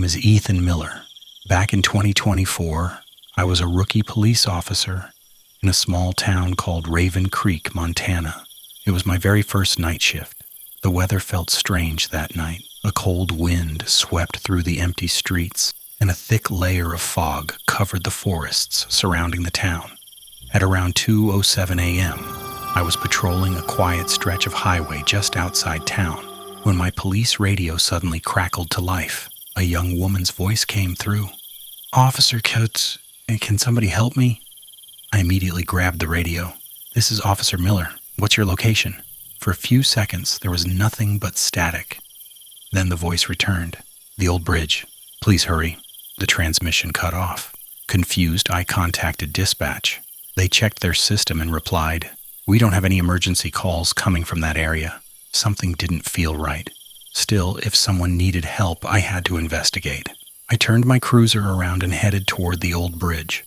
is Ethan Miller. Back in 2024, I was a rookie police officer in a small town called Raven Creek, Montana. It was my very first night shift. The weather felt strange that night. A cold wind swept through the empty streets, and a thick layer of fog covered the forests surrounding the town. At around 2:07 a.m., I was patrolling a quiet stretch of highway just outside town when my police radio suddenly crackled to life. A young woman's voice came through. "Officer Coates, can somebody help me?" I immediately grabbed the radio. "This is Officer Miller. What's your location?" For a few seconds, there was nothing but static. Then the voice returned. "The old bridge. Please hurry." The transmission cut off. Confused, I contacted dispatch. They checked their system and replied, "We don't have any emergency calls coming from that area." Something didn't feel right. Still, if someone needed help, I had to investigate. I turned my cruiser around and headed toward the old bridge.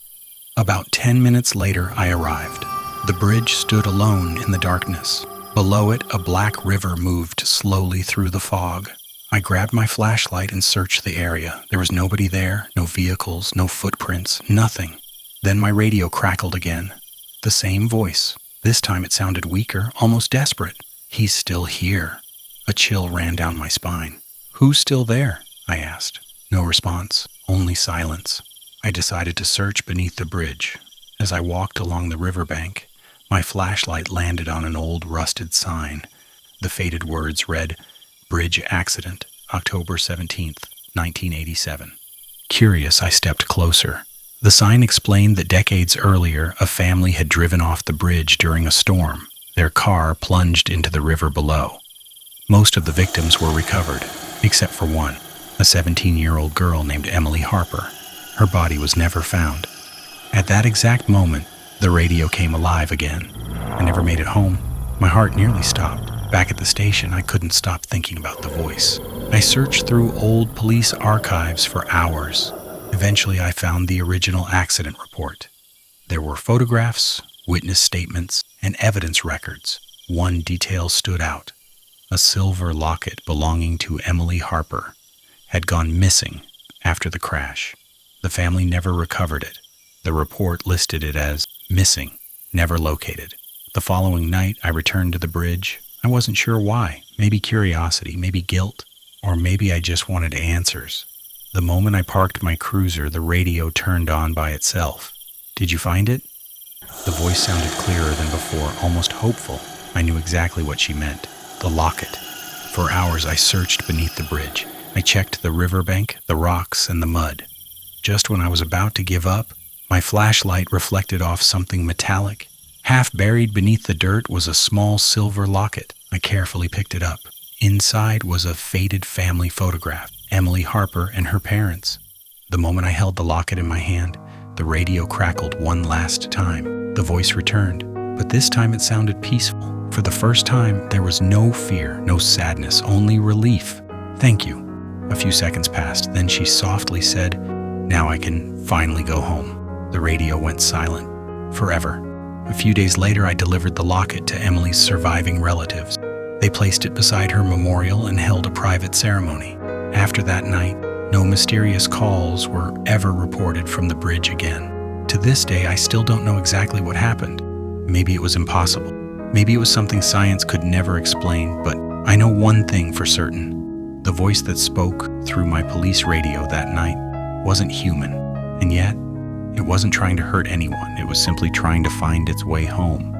About 10 minutes later, I arrived. The bridge stood alone in the darkness. Below it, a black river moved slowly through the fog. I grabbed my flashlight and searched the area. There was nobody there, no vehicles, no footprints, nothing. Then my radio crackled again. The same voice. This time it sounded weaker, almost desperate. "He's still here." A chill ran down my spine. "Who's still there?" I asked. No response, only silence. I decided to search beneath the bridge. As I walked along the riverbank, my flashlight landed on an old rusted sign. The faded words read, "Bridge accident, October 17th, 1987. Curious, I stepped closer. The sign explained that decades earlier, a family had driven off the bridge during a storm. Their car plunged into the river below. Most of the victims were recovered, except for one, a 17-year-old girl named Emily Harper. Her body was never found. At that exact moment, the radio came alive again. I never made it home. My heart nearly stopped. Back at the station, I couldn't stop thinking about the voice. I searched through old police archives for hours. Eventually, I found the original accident report. There were photographs, witness statements, and evidence records. One detail stood out. A silver locket belonging to Emily Harper had gone missing after the crash. The family never recovered it. The report listed it as missing, never located. The following night, I returned to the bridge. I wasn't sure why. Maybe curiosity, maybe guilt, or maybe I just wanted answers. The moment I parked my cruiser, the radio turned on by itself. "Did you find it?" The voice sounded clearer than before, almost hopeful. I knew exactly what she meant. The locket. For hours I searched beneath the bridge. I checked the riverbank, the rocks, and the mud. Just when I was about to give up, my flashlight reflected off something metallic. Half buried beneath the dirt was a small silver locket. I carefully picked it up. Inside was a faded family photograph, Emily Harper and her parents. The moment I held the locket in my hand, the radio crackled one last time. The voice returned, but this time it sounded peaceful. For the first time, there was no fear, no sadness, only relief. "Thank you." A few seconds passed, then she softly said, "Now I can finally go home." The radio went silent. Forever. A few days later, I delivered the locket to Emily's surviving relatives. They placed it beside her memorial and held a private ceremony. After that night, no mysterious calls were ever reported from the bridge again. To this day, I still don't know exactly what happened. Maybe it was impossible. Maybe it was something science could never explain, but I know one thing for certain. The voice that spoke through my police radio that night wasn't human, and yet, it wasn't trying to hurt anyone. It was simply trying to find its way home.